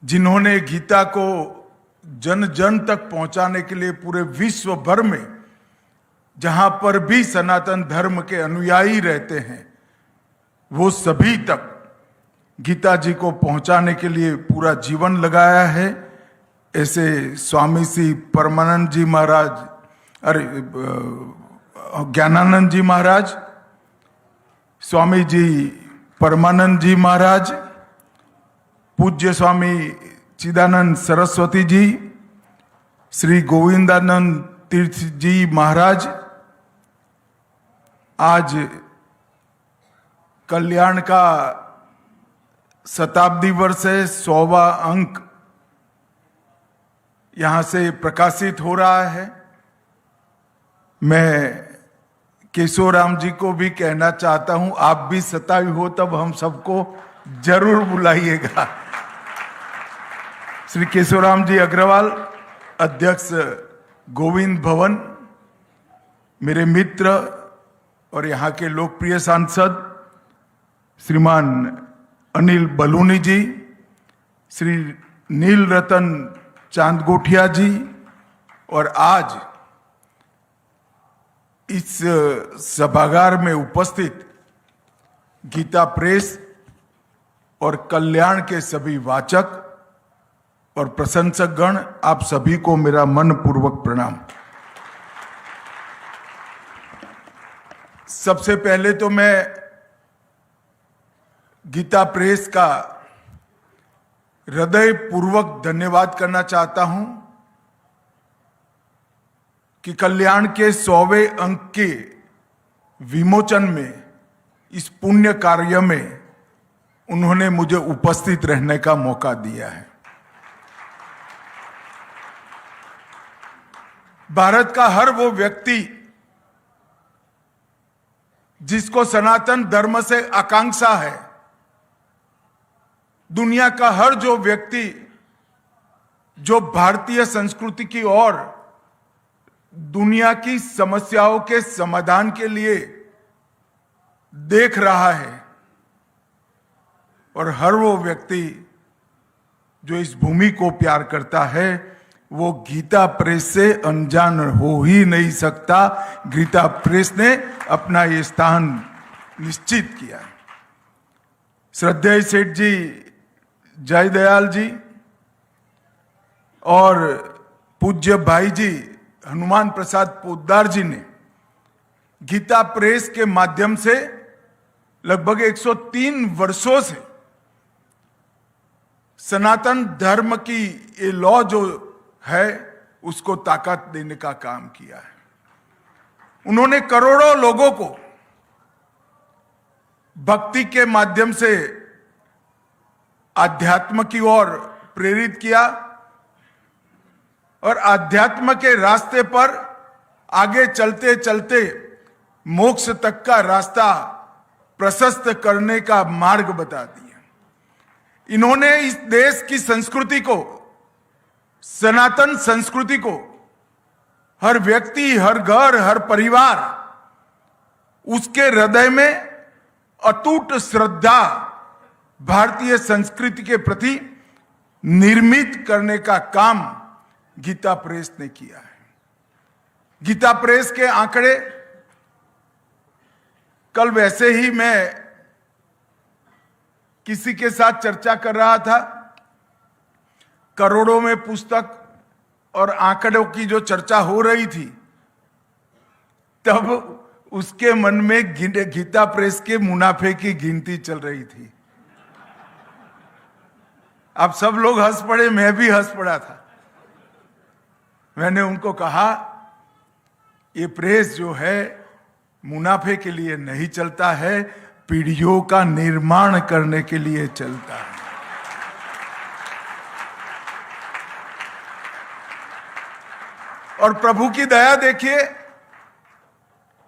जिन्होंने गीता को जन जन तक पहुंचाने के लिए पूरे विश्व भर में जहां पर भी सनातन धर्म के अनुयायी रहते हैं वो सभी तक गीता जी को पहुंचाने के लिए पूरा जीवन लगाया है। ऐसे स्वामी श्री परमानंद जी महाराज, ज्ञानानंद जी महाराज, स्वामी जी परमानंद जी महाराज, पूज्य स्वामी चिदानंद सरस्वती जी, श्री गोविंदानंद तीर्थ जी महाराज, आज कल्याण का शताब्दी वर्ष है, 100वां अंक यहां से प्रकाशित हो रहा है। मैं केशवराम जी को भी कहना चाहता हूं, आप भी 27 हो तब हम सबको जरूर बुलाइएगा। श्री केशवराम जी अग्रवाल, अध्यक्ष गोविंद भवन, मेरे मित्र और यहाँ के लोकप्रिय सांसद श्रीमान अनिल बलूनी जी, श्री नील रतन चांदगोठिया जी, और आज इस सभागार में उपस्थित गीता प्रेस और कल्याण के सभी वाचक और प्रशंसक गण, आप सभी को मेरा मनपूर्वक प्रणाम। सबसे पहले तो मैं गीता प्रेस का हृदय पूर्वक धन्यवाद करना चाहता हूं कि कल्याण के 100वें अंक के विमोचन में, इस पुण्य कार्य में उन्होंने मुझे उपस्थित रहने का मौका दिया है। भारत का हर वो व्यक्ति जिसको सनातन धर्म से आकांक्षा है, दुनिया का हर जो व्यक्ति जो भारतीय संस्कृति की ओर, दुनिया की समस्याओं के समाधान के लिए देख रहा है, और हर वो व्यक्ति जो इस भूमि को प्यार करता है, वो गीता प्रेस से अनजान हो ही नहीं सकता। गीता प्रेस ने अपना ये स्थान निश्चित किया। श्रद्धेय सेठ जी जयदयाल जी और पूज्य भाई जी हनुमान प्रसाद पोद्दार जी ने गीता प्रेस के माध्यम से लगभग 103 वर्षों से सनातन धर्म की ये लॉ जो है उसको ताकत देने का काम किया है। उन्होंने करोड़ों लोगों को भक्ति के माध्यम से आध्यात्म की ओर प्रेरित किया, और आध्यात्म के रास्ते पर आगे चलते चलते मोक्ष तक का रास्ता प्रशस्त करने का मार्ग बता दिया। इन्होंने इस देश की संस्कृति को, सनातन संस्कृति को, हर व्यक्ति, हर घर, हर परिवार, उसके हृदय में अटूट श्रद्धा भारतीय संस्कृति के प्रति निर्मित करने का काम गीता प्रेस ने किया है। गीता प्रेस के आंकड़े, कल वैसे ही मैं किसी के साथ चर्चा कर रहा था, करोड़ों में पुस्तक और आंकड़ों की जो चर्चा हो रही थी, तब उसके मन में गीता प्रेस के मुनाफे की गिनती चल रही थी। आप सब लोग हंस पड़े, मैं भी हंस पड़ा था। मैंने उनको कहा, ये प्रेस जो है मुनाफे के लिए नहीं चलता है, पीढ़ियों का निर्माण करने के लिए चलता है। और प्रभु की दया देखिए,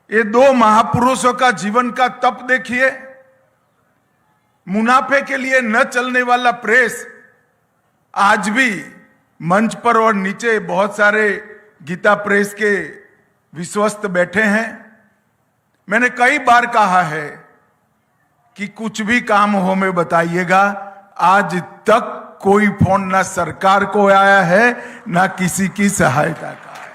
ये दो महापुरुषों का जीवन का तप देखिए। मुनाफे के लिए न चलने वाला प्रेस आज भी मंच पर और नीचे बहुत सारे गीता प्रेस के विश्वस्त बैठे हैं। मैंने कई बार कहा है कि कुछ भी काम हो में बताइएगा। आज तक कोई फोन ना सरकार को आया है ना किसी की सहायता का है।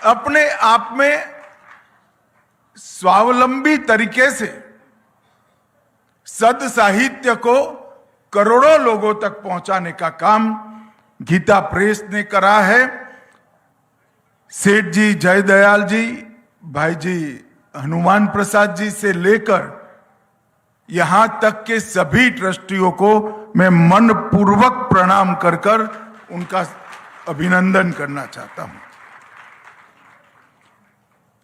अपने आप में स्वावलंबी तरीके से सद साहित्य को करोड़ों लोगों तक पहुंचाने का काम गीता प्रेस ने करा है। सेठ जी जयदयाल जी, भाई जी हनुमान प्रसाद जी से लेकर यहां तक के सभी ट्रस्टियों को मैं मन पूर्वक प्रणाम कर कर उनका अभिनंदन करना चाहता हूं।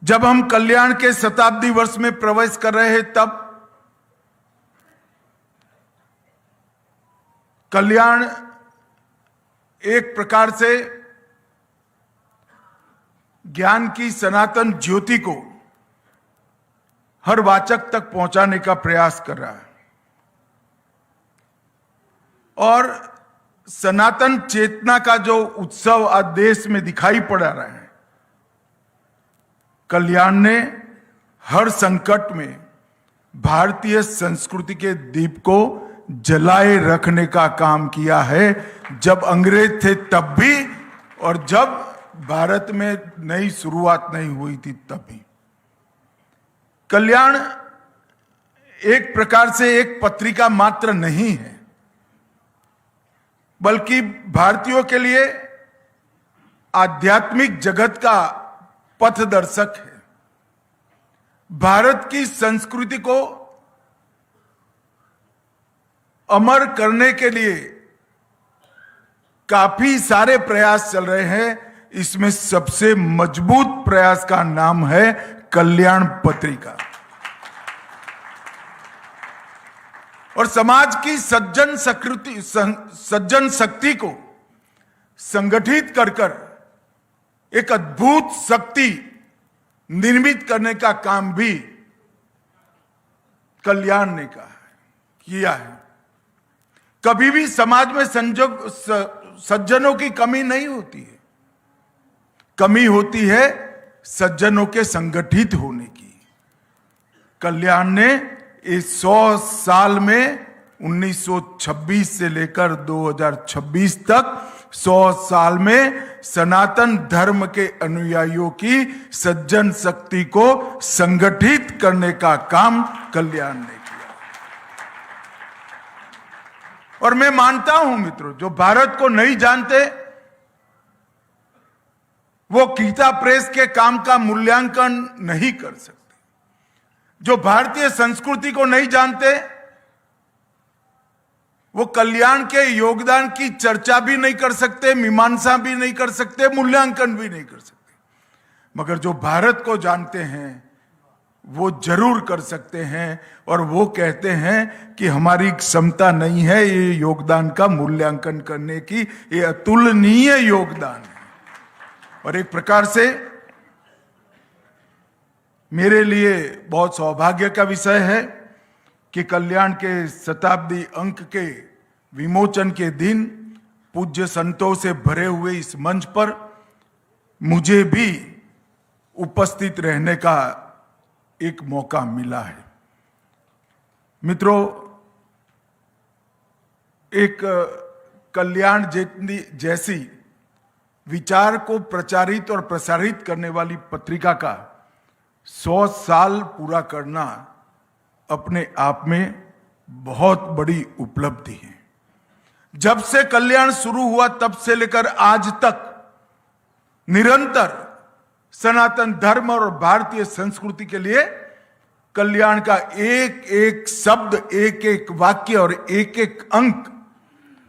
जब हम कल्याण के शताब्दी वर्ष में प्रवेश कर रहे हैं तब कल्याण एक प्रकार से ज्ञान की सनातन ज्योति को हर वाचक तक पहुंचाने का प्रयास कर रहा है और सनातन चेतना का जो उत्सव आज देश में दिखाई पड़ रहा है, कल्याण ने हर संकट में भारतीय संस्कृति के दीप को जलाए रखने का काम किया है। जब अंग्रेज थे तब भी और जब भारत में नई शुरुआत नहीं हुई थी तब भी। कल्याण एक प्रकार से एक पत्रिका मात्र नहीं है, बल्कि भारतीयों के लिए आध्यात्मिक जगत का पथदर्शक है। भारत की संस्कृति को अमर करने के लिए काफी सारे प्रयास चल रहे हैं। इसमें सबसे मजबूत प्रयास का नाम है कल्याण पत्रिका। और समाज की सज्जन शक्ति को संगठित कर कर एक अद्भुत शक्ति निर्मित करने का काम भी कल्याण ने किया है। कभी भी समाज में सज्जनों की कमी नहीं होती है, कमी होती है सज्जनों के संगठित होने की। कल्याण ने इस 100 साल में 1926 से लेकर 2026 तक 100 साल में सनातन धर्म के अनुयायियों की सज्जन शक्ति को संगठित करने का काम कल्याण ने किया। और मैं मानता हूं मित्रों, जो भारत को नहीं जानते वो गीता प्रेस के काम का मूल्यांकन नहीं कर सकते। जो भारतीय संस्कृति को नहीं जानते वो कल्याण के योगदान की चर्चा भी नहीं कर सकते, मीमांसा भी नहीं कर सकते, मूल्यांकन भी नहीं कर सकते। मगर जो भारत को जानते हैं वो जरूर कर सकते हैं और वो कहते हैं कि हमारी क्षमता नहीं है ये योगदान का मूल्यांकन करने की, ये अतुलनीय योगदान है। और एक प्रकार से मेरे लिए बहुत सौभाग्य का विषय है कि कल्याण के शताब्दी अंक के विमोचन के दिन पूज्य संतों से भरे हुए इस मंच पर मुझे भी उपस्थित रहने का एक मौका मिला है। मित्रों, एक कल्याण जैसी विचार को प्रचारित और प्रसारित करने वाली पत्रिका का 100 साल पूरा करना अपने आप में बहुत बड़ी उपलब्धि है। जब से कल्याण शुरू हुआ तब से लेकर आज तक निरंतर सनातन धर्म और भारतीय संस्कृति के लिए कल्याण का एक एक शब्द, एक एक वाक्य और एक एक अंक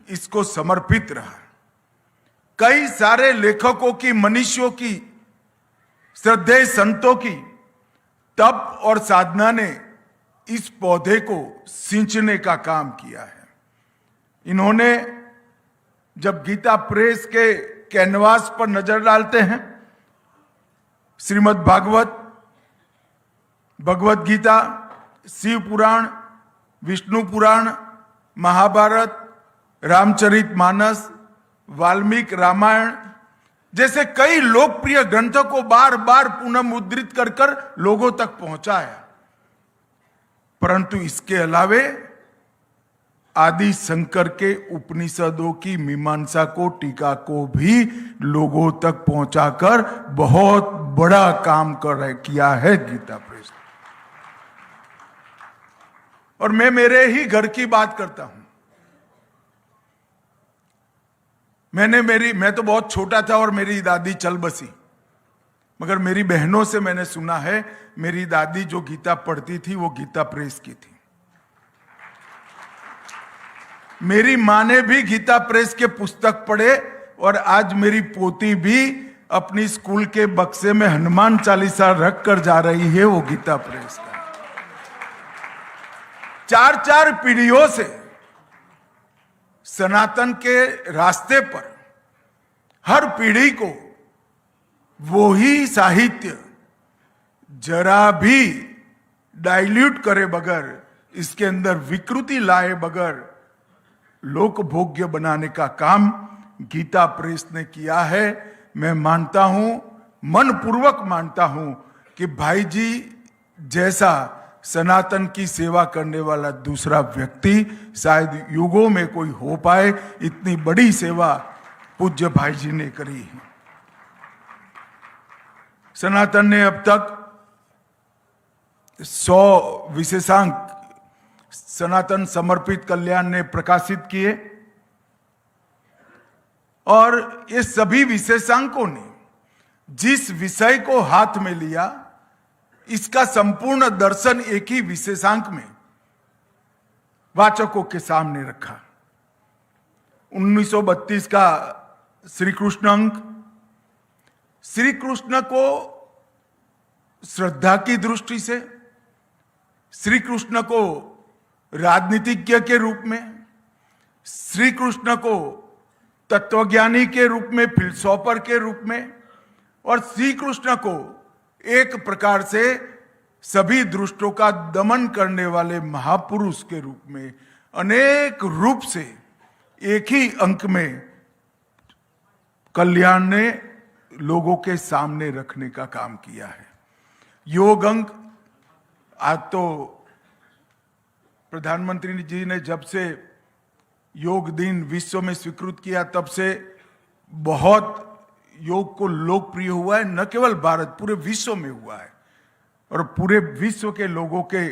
इसको समर्पित रहा। कई सारे लेखकों की, मनीषियों की, श्रद्धेय संतों की तप और साधना ने इस पौधे को सींचने का काम किया है। इन्होंने जब गीता प्रेस के कैनवास पर नजर डालते हैं, श्रीमद् भागवत, भगवत गीता, शिव पुराण, विष्णु पुराण, महाभारत, रामचरितमानस, वाल्मीकि रामायण जैसे कई लोकप्रिय ग्रंथों को बार बार पुनः मुद्रित कर कर लोगों तक पहुंचाया। परंतु इसके अलावे आदि शंकर के उपनिषदों की मीमांसा को, टीका को भी लोगों तक पहुंचाकर बहुत बड़ा काम किया है गीता प्रेस। और मैं मेरे ही घर की बात करता हूं। मैं तो बहुत छोटा था और मेरी दादी चल बसी, मगर मेरी बहनों से मैंने सुना है मेरी दादी जो गीता पढ़ती थी वो गीता प्रेस की थी। मेरी माँ ने भी गीता प्रेस के पुस्तक पढ़े और आज मेरी पोती भी अपनी स्कूल के बक्से में हनुमान चालीसा रख कर जा रही है, वो गीता प्रेस का। 4-4 पीढ़ियों से सनातन के रास्ते पर हर पीढ़ी को वो ही साहित्य जरा भी डाइल्यूट करे बगैर, इसके अंदर विकृति लाए बगैर लोकभोग्य बनाने का काम गीता प्रेस ने किया है। मैं मानता हूं, मनपूर्वक मानता हूं कि भाई जी जैसा सनातन की सेवा करने वाला दूसरा व्यक्ति शायद युगों में कोई हो पाए। इतनी बड़ी सेवा पूज्य भाई जी ने करी है। सनातन ने अब तक 100 विशेषांक सनातन समर्पित कल्याण ने प्रकाशित किए और ये सभी विशेषांकों ने जिस विषय को हाथ में लिया, इसका संपूर्ण दर्शन एक ही विशेषांक में वाचकों के सामने रखा। 1932 का श्री कृष्ण अंक श्री कृष्ण को श्रद्धा की दृष्टि से, श्री कृष्ण को राजनीतिज्ञ के रूप में, श्री कृष्ण को तत्वज्ञानी के रूप में, फिलोसोफर के रूप में, और श्री कृष्ण को एक प्रकार से सभी दुष्टों का दमन करने वाले महापुरुष के रूप में, अनेक रूप से एक ही अंक में कल्याण ने लोगों के सामने रखने का काम किया है। योग अंक आज तो प्रधानमंत्री जी ने जब से योग दिन विश्व में स्वीकृत किया तब से बहुत योग को लोकप्रिय हुआ है। न केवल भारत, पूरे विश्व में हुआ है और पूरे विश्व के लोगों के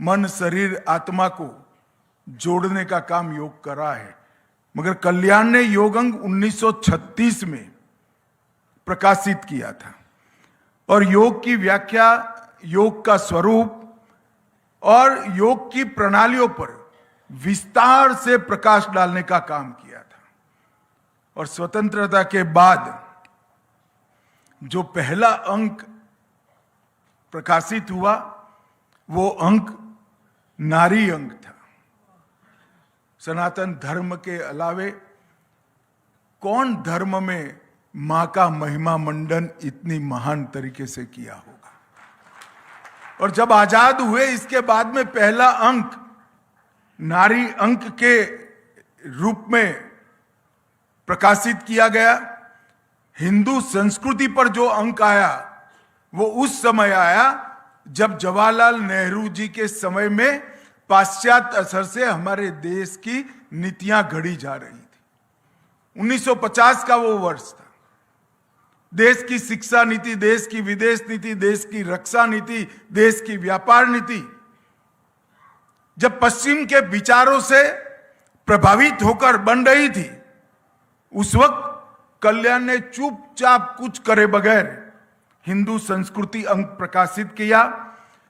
मन, शरीर, आत्मा को जोड़ने का काम योग करा है। मगर कल्याण ने योग अंग 1936 में प्रकाशित किया था और योग की व्याख्या, योग का स्वरूप और योग की प्रणालियों पर विस्तार से प्रकाश डालने का काम किया था। और स्वतंत्रता के बाद जो पहला अंक प्रकाशित हुआ वो अंक नारी अंक था। सनातन धर्म के अलावे कौन धर्म में मां का महिमा मंडन इतनी महान तरीके से किया होगा। और जब आजाद हुए इसके बाद में पहला अंक नारी अंक के रूप में प्रकाशित किया गया। हिंदू संस्कृति पर जो अंक आया वो उस समय आया जब जवाहरलाल नेहरू जी के समय में पाश्चात्य असर से हमारे देश की नीतियां घड़ी जा रही थी। 1950 का वो वर्ष था। देश की शिक्षा नीति, देश की विदेश नीति, देश की रक्षा नीति, देश की व्यापार नीति जब पश्चिम के विचारों से प्रभावित होकर बन रही थी, उस वक्त कल्याण ने चुपचाप कुछ करे बगैर हिंदू संस्कृति अंक प्रकाशित किया।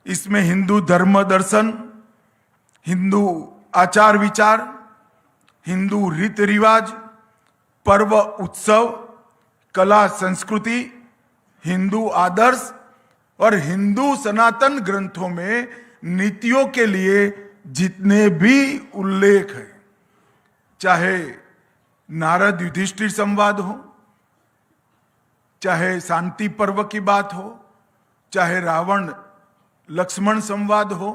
इसमें हिंदू धर्म दर्शन, हिंदू आचार विचार, हिंदू रीति रिवाज, पर्व उत्सव, कला संस्कृति, हिंदू आदर्श और हिंदू सनातन ग्रंथों में नीतियों के लिए जितने भी उल्लेख है, चाहे नारद युधिष्ठिर संवाद हो, चाहे शांति पर्व की बात हो, चाहे रावण लक्ष्मण संवाद हो,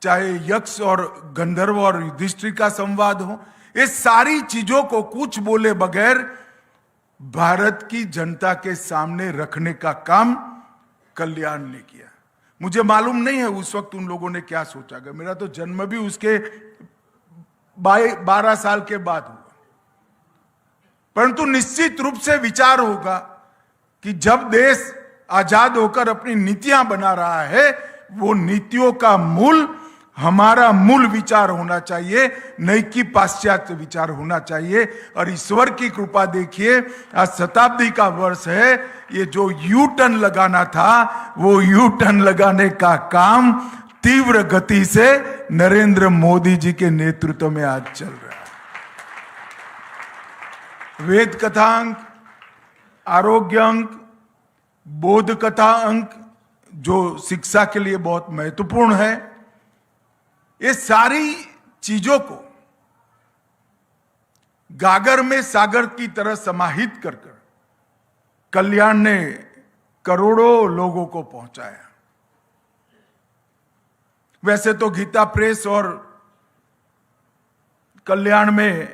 चाहे यक्ष और गंधर्व और युधिष्ठिर का संवाद हो, ये सारी चीजों को कुछ बोले बगैर भारत की जनता के सामने रखने का काम कल्याण ने किया। मुझे मालूम नहीं है उस वक्त उन लोगों ने क्या सोचा। मेरा तो जन्म भी उसके 12 साल के बाद हुआ। परंतु निश्चित रूप से विचार होगा कि जब देश आजाद होकर अपनी नीतियां बना रहा है, वो नीतियों का मूल हमारा मूल विचार होना चाहिए, नहीं कि पाश्चात्य विचार होना चाहिए। और ईश्वर की कृपा देखिए, आज शताब्दी का वर्ष है। ये जो यू टर्न लगाना था, वो यू टर्न लगाने का काम तीव्र गति से नरेंद्र मोदी जी के नेतृत्व में आज चल रहा है। वेद कथा अंक, आरोग्य अंक, बोध कथा अंक, जो शिक्षा के लिए बहुत महत्वपूर्ण है, ये सारी चीजों को गागर में सागर की तरह समाहित कर कल्याण ने करोड़ों लोगों को पहुंचाया। वैसे तो गीता प्रेस और कल्याण में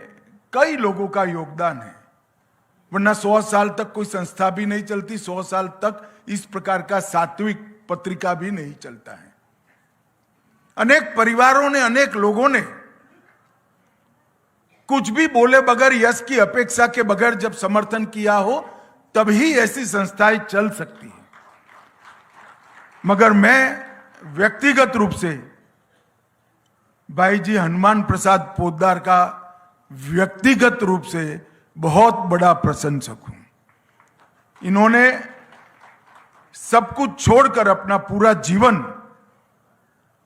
कई लोगों का योगदान है, वरना 100 साल तक कोई संस्था भी नहीं चलती, 100 साल तक इस प्रकार का सात्विक पत्रिका भी नहीं चलता है। अनेक परिवारों ने, अनेक लोगों ने कुछ भी बोले बगैर, यश की अपेक्षा के बगैर जब समर्थन किया हो, तभी ऐसी संस्थाएं चल सकती है। मगर मैं व्यक्तिगत रूप से भाई जी हनुमान प्रसाद पोद्दार का व्यक्तिगत रूप से बहुत बड़ा प्रशंसक हूं। इन्होंने सब कुछ छोड़कर अपना पूरा जीवन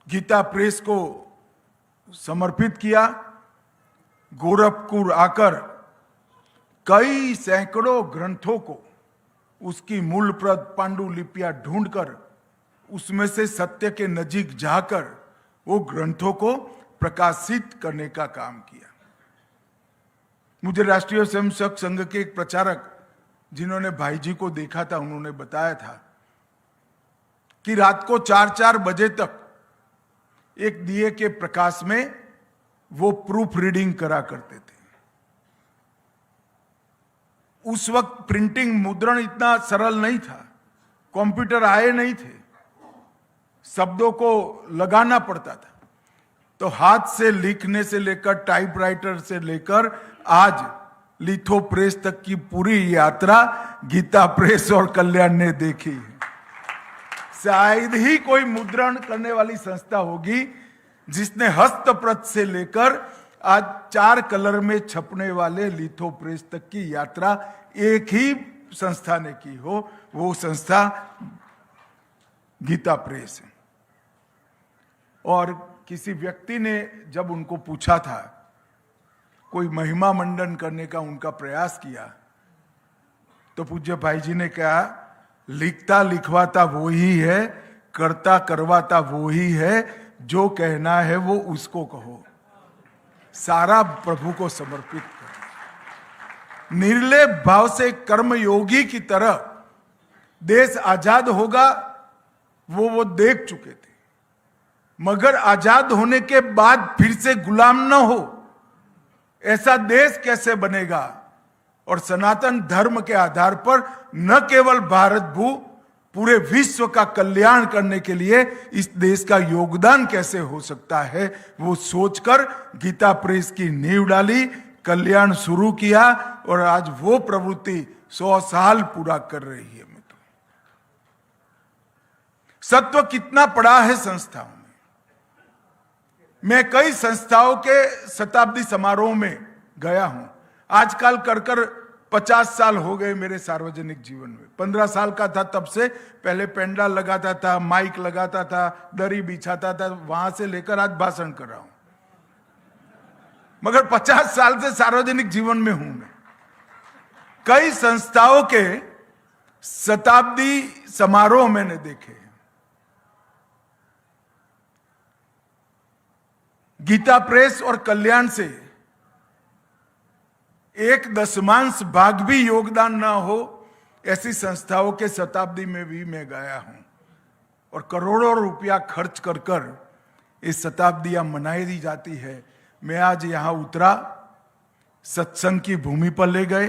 गीता प्रेस को समर्पित किया। गोरखपुर आकर कई सैकड़ों ग्रंथों को, उसकी मूल प्रत पांडुलिपियां ढूंढकर, उसमें से सत्य के नजीक जाकर वो ग्रंथों को प्रकाशित करने का काम किया। मुझे राष्ट्रीय स्वयंसेवक संघ के एक प्रचारक, जिन्होंने भाई जी को देखा था, उन्होंने बताया था कि रात को 4-4 बजे तक एक दिए के प्रकाश में वो प्रूफ रीडिंग करा करते थे। उस वक्त प्रिंटिंग, मुद्रण इतना सरल नहीं था, कंप्यूटर आए नहीं थे, शब्दों को लगाना पड़ता था। तो हाथ से लिखने से लेकर, टाइपराइटर से लेकर आज लिथो प्रेस तक की पूरी यात्रा गीता प्रेस और कल्याण ने देखी है। शायद ही कोई मुद्रण करने वाली संस्था होगी जिसने हस्तप्रत से लेकर आज 4 कलर में छपने वाले लिथो प्रेस तक की यात्रा एक ही संस्था ने की हो। वो संस्था गीता प्रेस है। और किसी व्यक्ति ने जब उनको पूछा था, कोई महिमा मंडन करने का उनका प्रयास किया, तो पूज्य भाई जी ने कहा, लिखता लिखवाता वो ही है, करता करवाता वो ही है, जो कहना है वो उसको कहो, सारा प्रभु को समर्पित करो। निर्लेप भाव से कर्मयोगी की तरह देश आजाद होगा, वो देख चुके थे। मगर आजाद होने के बाद फिर से गुलाम न हो, ऐसा देश कैसे बनेगा? और सनातन धर्म के आधार पर न केवल भारत भू, पूरे विश्व का कल्याण करने के लिए इस देश का योगदान कैसे हो सकता है, वो सोचकर गीता प्रेस की नींव डाली, कल्याण शुरू किया और आज वो प्रवृत्ति 100 साल पूरा कर रही है। सत्व कितना पड़ा है संस्थाओं में। मैं कई संस्थाओं के शताब्दी समारोह में गया हूं। आजकल कर 50 साल हो गए मेरे सार्वजनिक जीवन में। 15 साल का था तब से, पहले पेंडाल लगाता था, माइक लगाता था, दरी बिछाता था, वहां से लेकर आज भाषण कर रहा हूं। मगर 50 साल से सार्वजनिक जीवन में हूं मैं। कई संस्थाओं के शताब्दी समारोह मैंने देखे। गीता प्रेस और कल्याण से 1/10 भाग भी योगदान ना हो, ऐसी संस्थाओं के शताब्दी में भी मैं गया हूं और करोड़ों रुपया खर्च कर ये शताब्दियां मनाई दी जाती है। मैं आज यहां उतरा, सत्संग की भूमि पर ले गए,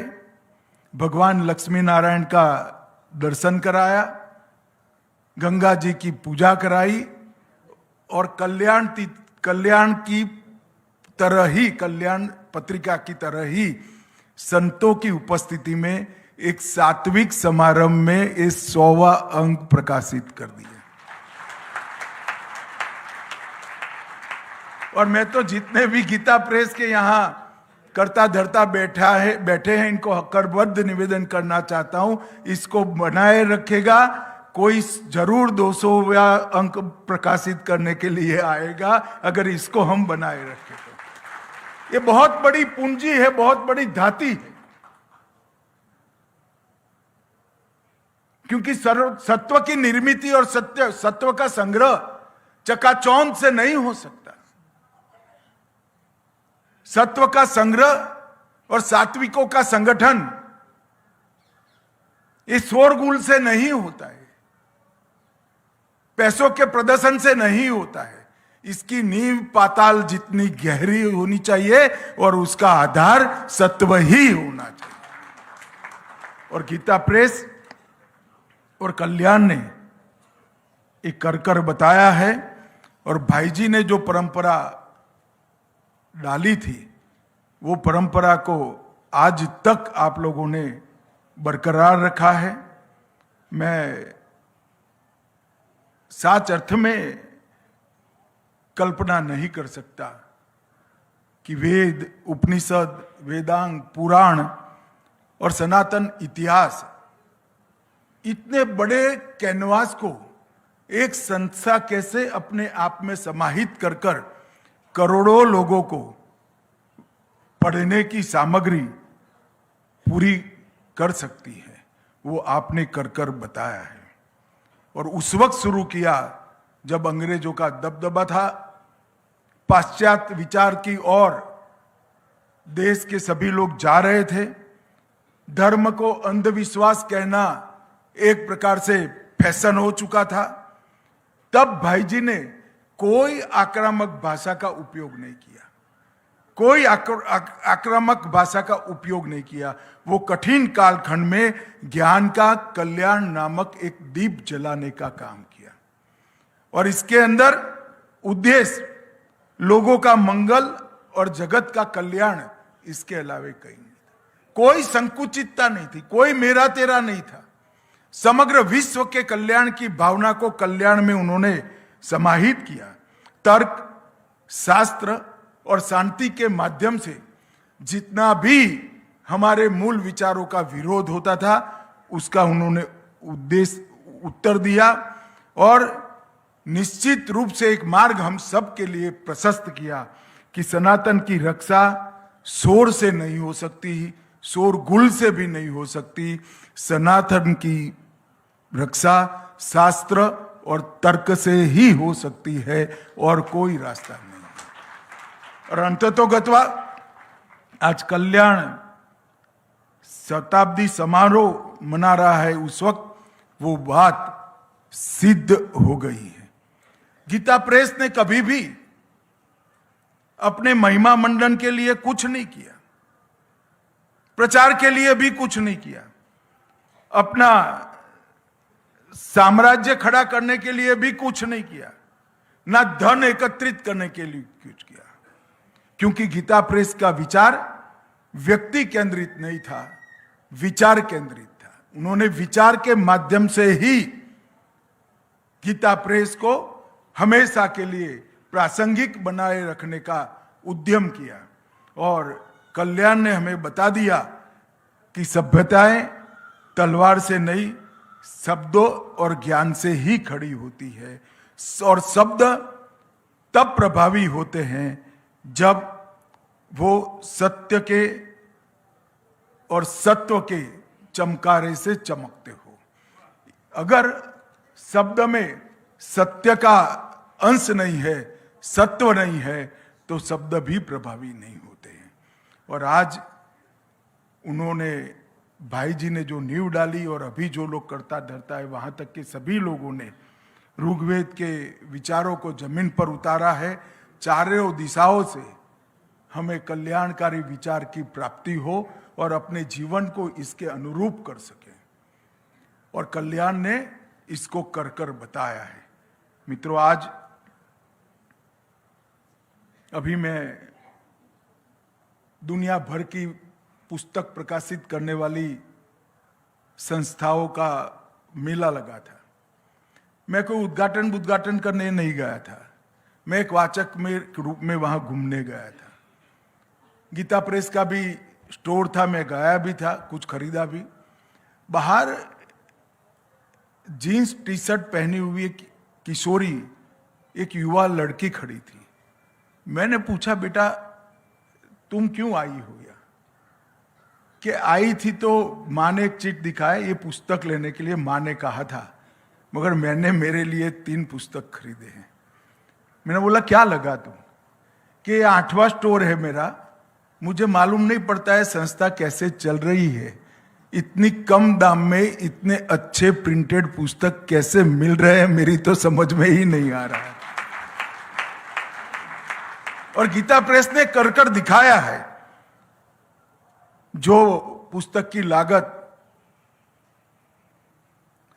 भगवान लक्ष्मी नारायण का दर्शन कराया, गंगा जी की पूजा कराई और कल्याण की तरह ही, कल्याण पत्रिका की तरह ही संतों की उपस्थिति में एक सात्विक समारंभ में ये 100वां अंक प्रकाशित कर दिया। और मैं तो जितने भी गीता प्रेस के यहाँ करता धरता बैठे हैं, इनको करबद्ध निवेदन करना चाहता हूं, इसको बनाए रखेगा। कोई जरूर 200वां अंक प्रकाशित करने के लिए आएगा अगर इसको हम बनाए रखें तो। ये बहुत बड़ी पूंजी है, बहुत बड़ी धाती है, क्योंकि सत्व की निर्मित और सत्व का संग्रह चकाचौंध से नहीं हो सकता। सत्व का संग्रह और सात्विकों का संगठन इस शोरगुल से नहीं होता है, पैसों के प्रदर्शन से नहीं होता है। इसकी नींव पाताल जितनी गहरी होनी चाहिए और उसका आधार सत्व ही होना चाहिए। और गीता प्रेस और कल्याण ने एक कर बताया है। और भाई जी ने जो परंपरा डाली थी, वो परंपरा को आज तक आप लोगों ने बरकरार रखा है। मैं सच अर्थ में कल्पना नहीं कर सकता कि वेद, उपनिषद, वेदांग, पुराण और सनातन इतिहास इतने बड़े कैनवास को एक संस्था कैसे अपने आप में समाहित कर करोड़ों लोगों को पढ़ने की सामग्री पूरी कर सकती है, वो आपने कर बताया है। और उस वक्त शुरू किया जब अंग्रेजों का दबदबा था, पाश्चात्य विचार की ओर देश के सभी लोग जा रहे थे। धर्म को अंधविश्वास कहना एक प्रकार से फैशन हो चुका था। तब भाई जी ने कोई आक्रामक भाषा का उपयोग नहीं किया, कोई आक्रामक भाषा का उपयोग नहीं किया। वो कठिन कालखंड में ज्ञान का कल्याण नामक एक दीप जलाने का काम किया। और इसके अंदर उद्देश्य लोगों का मंगल और जगत का कल्याण, इसके अलावे कहीं नहीं था। कोई संकुचितता नहीं थी, कोई मेरा तेरा नहीं था। समग्र विश्व के कल्याण की भावना को कल्याण में उन्होंने समाहित किया। तर्क, शास्त्र और शांति के माध्यम से जितना भी हमारे मूल विचारों का विरोध होता था, उसका उन्होंने उत्तर दिया। और निश्चित रूप से एक मार्ग हम सब के लिए प्रशस्त किया कि सनातन की रक्षा शोर से नहीं हो सकती, शोरगुल से भी नहीं हो सकती। सनातन की रक्षा शास्त्र और तर्क से ही हो सकती है और कोई रास्ता नहीं। और अंततोगत्वा आज कल्याण शताब्दी समारोह मना रहा है, उस वक्त वो बात सिद्ध हो गई है। गीता प्रेस ने कभी भी अपने महिमा मंडन के लिए कुछ नहीं किया, प्रचार के लिए भी कुछ नहीं किया, अपना साम्राज्य खड़ा करने के लिए भी कुछ नहीं किया, ना धन एकत्रित करने के लिए कुछ किया। क्योंकि गीता प्रेस का विचार व्यक्ति केंद्रित नहीं था, विचार केंद्रित था। उन्होंने विचार के माध्यम से ही गीता प्रेस को हमेशा के लिए प्रासंगिक बनाए रखने का उद्यम किया। और कल्याण ने हमें बता दिया कि सभ्यताएं तलवार से नहीं, शब्दों और ज्ञान से ही खड़ी होती है। और शब्द तब प्रभावी होते हैं जब वो सत्य के और सत्व के चमकारे से चमकते हो। अगर शब्द में सत्य का अंश नहीं है, सत्व नहीं है, तो शब्द भी प्रभावी नहीं होते हैं। और आज उन्होंने, भाई जी ने जो नींव डाली और अभी जो लोग करता धरता है, वहां तक के सभी लोगों ने ऋग्वेद के विचारों को जमीन पर उतारा है। चारों दिशाओं से हमें कल्याणकारी विचार की प्राप्ति हो और अपने जीवन को इसके अनुरूप कर सके। और कल्याण ने इसको कर बताया है। मित्रों, आज अभी मैं दुनिया भर की पुस्तक प्रकाशित करने वाली संस्थाओं का मेला लगा था। मैं कोई उद्घाटन करने नहीं गया था, मैं एक वाचक में के रूप में वहां घूमने गया था। गीता प्रेस का भी स्टोर था, मैं गया भी था, कुछ खरीदा भी। बाहर जीन्स टी शर्ट पहनी हुई एक किशोरी, एक युवा लड़की खड़ी थी। मैंने पूछा, बेटा तुम क्यों आई हो यहाँ? कि आई थी तो माँ ने एक चिट दिखाया, ये पुस्तक लेने के लिए माँ ने कहा था, मगर मैंने मेरे लिए 3 पुस्तक खरीदे हैं। मैंने बोला क्या लगा तुम? कि ये 8वां स्टोर है मेरा, मुझे मालूम नहीं पड़ता है संस्था कैसे चल रही है, इतनी कम दाम में इतने अच्छे प्रिंटेड पुस्तक कैसे मिल रहे हैं, मेरी तो समझ में ही नहीं आ रहा है। और गीता प्रेस ने कर दिखाया है। जो पुस्तक की लागत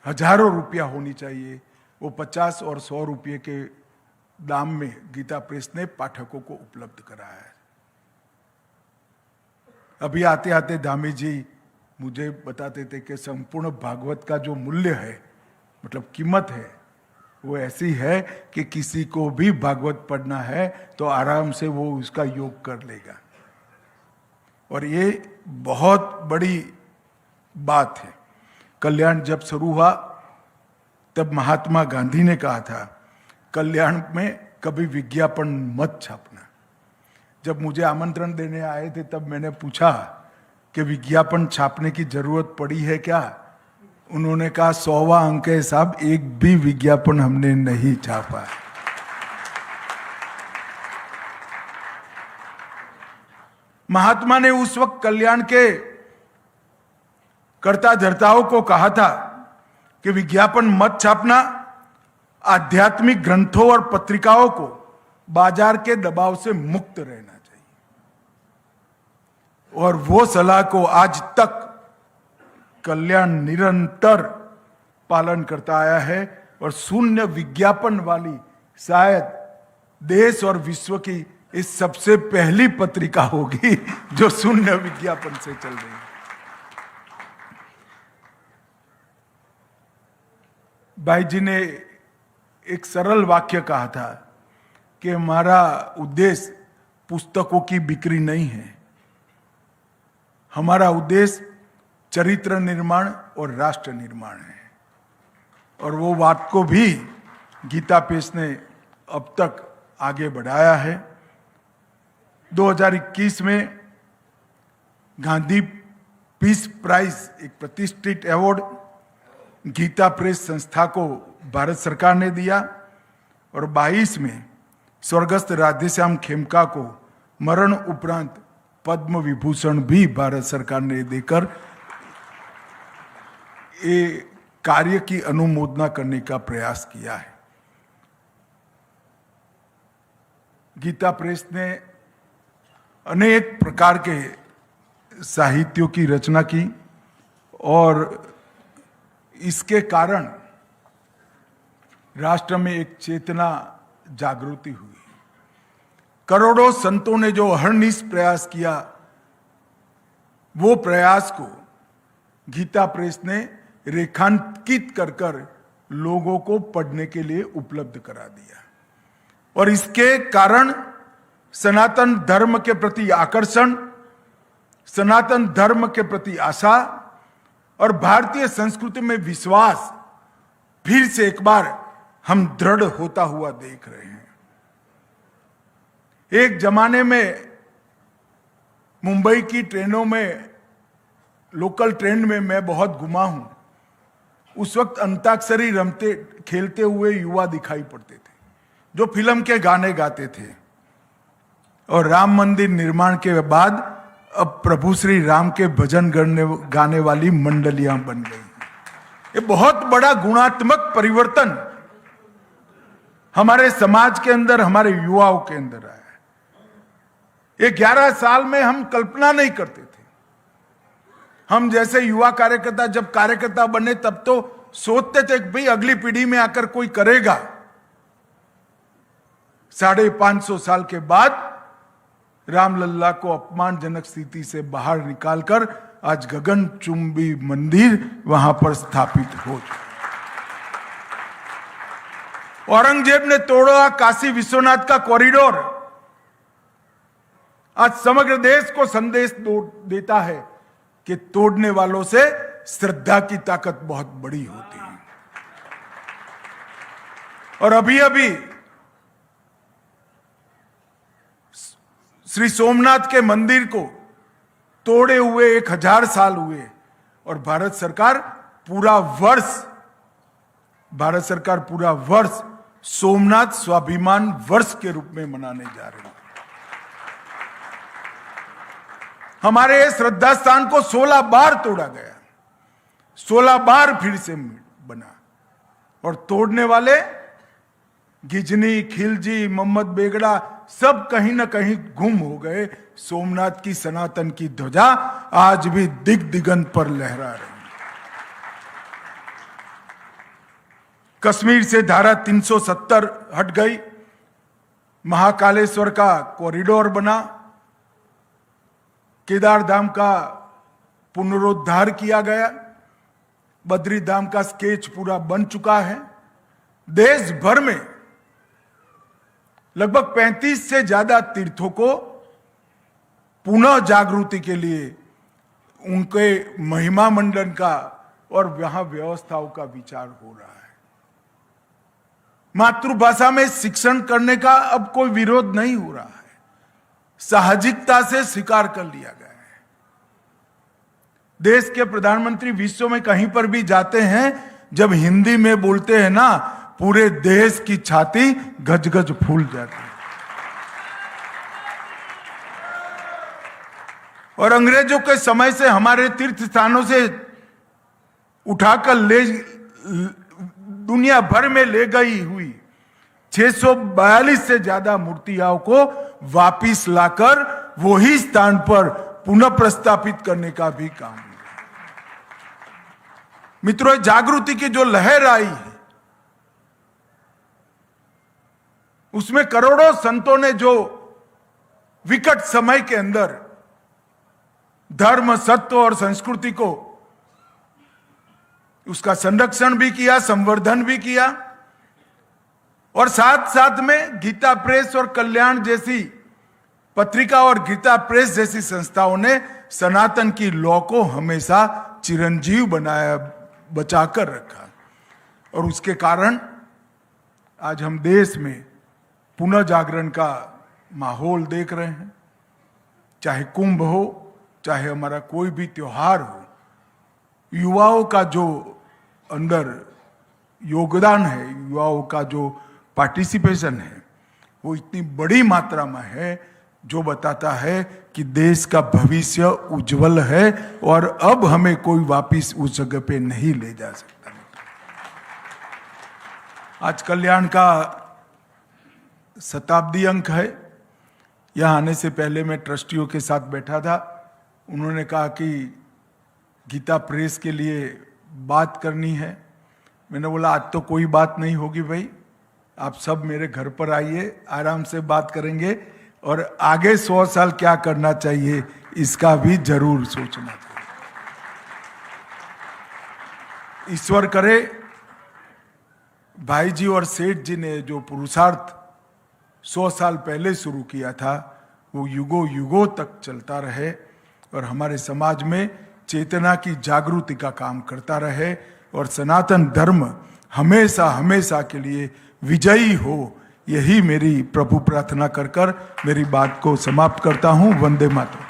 हजारों रुपया होनी चाहिए, वो 50 और 100 रुपये के दाम में गीता प्रेस ने पाठकों को उपलब्ध कराया है। अभी आते आते धामी जी मुझे बताते थे कि संपूर्ण भागवत का जो मूल्य है, मतलब कीमत है, वो ऐसी है कि किसी को भी भागवत पढ़ना है तो आराम से वो उसका योग कर लेगा। और ये बहुत बड़ी बात है। कल्याण जब शुरू हुआ तब महात्मा गांधी ने कहा था, कल्याण में कभी विज्ञापन मत छापना। जब मुझे आमंत्रण देने आए थे तब मैंने पूछा कि विज्ञापन छापने की जरूरत पड़ी है क्या? उन्होंने कहा 100वां अंक है साहब, एक भी विज्ञापन हमने नहीं छापा। महात्मा ने उस वक्त कल्याण के कर्ता धर्ताओं को कहा था कि विज्ञापन मत छापना, आध्यात्मिक ग्रंथों और पत्रिकाओं को बाजार के दबाव से मुक्त रहना चाहिए। और वो सलाह को आज तक कल्याण निरंतर पालन करता आया है और शून्य विज्ञापन वाली शायद देश और विश्व की इस सबसे पहली पत्रिका होगी जो शून्य विज्ञापन से चल रही है। भाई जी ने एक सरल वाक्य कहा था कि हमारा उद्देश्य पुस्तकों की बिक्री नहीं है, हमारा उद्देश्य चरित्र निर्माण और राष्ट्र निर्माण है। और वो बात को भी गीता प्रेस ने अब तक आगे बढ़ाया है। 2021 में गांधी पीस प्राइज, एक प्रतिष्ठित अवार्ड गीता प्रेस संस्था को भारत सरकार ने दिया। और 22 में स्वर्गस्थ राधेश्याम खेमका को मरण उपरांत पद्म विभूषण भी भारत सरकार ने देकर ये कार्य की अनुमोदना करने का प्रयास किया है। गीता प्रेस ने अनेक प्रकार के साहित्यों की रचना की और इसके कारण राष्ट्र में एक चेतना जागृति हुई। करोड़ों संतों ने जो अहर्निश प्रयास किया, वो प्रयास को गीता प्रेस ने रेखांकित कर लोगों को पढ़ने के लिए उपलब्ध करा दिया। और इसके कारण सनातन धर्म के प्रति आकर्षण, सनातन धर्म के प्रति आशा और भारतीय संस्कृति में विश्वास फिर से एक बार हम दृढ़ होता हुआ देख रहे हैं। एक जमाने में मुंबई की ट्रेनों में, लोकल ट्रेन में मैं बहुत घुमा हूं। उस वक्त अंताक्षरी रमते खेलते हुए युवा दिखाई पड़ते थे जो फिल्म के गाने गाते थे। और राम मंदिर निर्माण के बाद अब प्रभु श्री राम के भजन गाने वाली मंडलियां बन गई। ये बहुत बड़ा गुणात्मक परिवर्तन हमारे समाज के अंदर, हमारे युवाओं के अंदर आया है। ये 11 साल में हम कल्पना नहीं करते थे। हम जैसे युवा कार्यकर्ता जब कार्यकर्ता बने तब तो सोचते थे कि भाई अगली पीढ़ी में आकर कोई करेगा। 550 साल के बाद रामलल्ला को अपमानजनक स्थिति से बाहर निकालकर आज गगनचुंबी मंदिर वहां पर स्थापित हो चुका। औरंगजेब ने तोड़ा काशी विश्वनाथ का कॉरिडोर। आज समग्र देश को संदेश देता है कि तोड़ने वालों से श्रद्धा की ताकत बहुत बड़ी होती है। और अभी अभी श्री सोमनाथ के मंदिर को तोड़े हुए 1000 साल हुए और भारत सरकार पूरा वर्ष सोमनाथ स्वाभिमान वर्ष के रूप में मनाने जा रहे हैं। हमारे श्रद्धा स्थान को 16 बार तोड़ा गया, 16 बार फिर से बना, और तोड़ने वाले गिजनी, खिलजी, मोहम्मद बेगड़ा सब कहीं ना कहीं गुम हो गए। सोमनाथ की सनातन की ध्वजा आज भी दिगंत पर लहरा रही। कश्मीर से धारा 370 हट गई, महाकालेश्वर का कॉरिडोर बना, केदार धाम का पुनरुद्धार किया गया, बद्री धाम का स्केच पूरा बन चुका है। देश भर में लगभग 35 से ज्यादा तीर्थों को पुनः जागृति के लिए उनके महिमा मंडन का और वहां व्यवस्थाओं का विचार हो रहा है। मातृभाषा में शिक्षण करने का अब कोई विरोध नहीं हो रहा है, साहजिकता से स्वीकार कर लिया गया है। देश के प्रधानमंत्री विश्व में कहीं पर भी जाते हैं, जब हिंदी में बोलते हैं ना, पूरे देश की छाती गजगज फूल जाती है। और अंग्रेजों के समय से हमारे तीर्थ स्थानों से उठाकर दुनिया भर में ले गई हुई 642 से ज्यादा मूर्तियों को वापिस लाकर वही स्थान पर पुनः प्रस्थापित करने का भी काम है। मित्रों, जागृति की जो लहर आई है, उसमें करोड़ों संतों ने जो विकट समय के अंदर धर्म, सत्य और संस्कृति को उसका संरक्षण भी किया, संवर्धन भी किया, और साथ साथ में गीता प्रेस और कल्याण जैसी पत्रिका और गीता प्रेस जैसी संस्थाओं ने सनातन की लौ को हमेशा चिरंजीव बनाया, बचाकर रखा। और उसके कारण आज हम देश में पुनः जागरण का माहौल देख रहे हैं। चाहे कुंभ हो, चाहे हमारा कोई भी त्योहार हो, युवाओं का जो अंदर योगदान है, युवाओं का जो पार्टिसिपेशन है, वो इतनी बड़ी मात्रा में है, जो बताता है कि देश का भविष्य उज्जवल है और अब हमें कोई वापिस उस जगह पे नहीं ले जा सकता। आज कल्याण का शताब्दी अंक है। यहाँ आने से पहले मैं ट्रस्टियों के साथ बैठा था, उन्होंने कहा कि गीता प्रेस के लिए बात करनी है। मैंने बोला आज तो कोई बात नहीं होगी भाई, आप सब मेरे घर पर आइए, आराम से बात करेंगे और आगे 100 साल क्या करना चाहिए इसका भी जरूर सोचना चाहिए। ईश्वर करे भाई जी और सेठ जी ने जो पुरुषार्थ 100 साल पहले शुरू किया था, वो युगों युगों तक चलता रहे और हमारे समाज में चेतना की जागृति का काम करता रहे और सनातन धर्म हमेशा हमेशा के लिए विजयी हो। यही मेरी प्रभु प्रार्थना कर मेरी बात को समाप्त करता हूं। वंदे मातरम।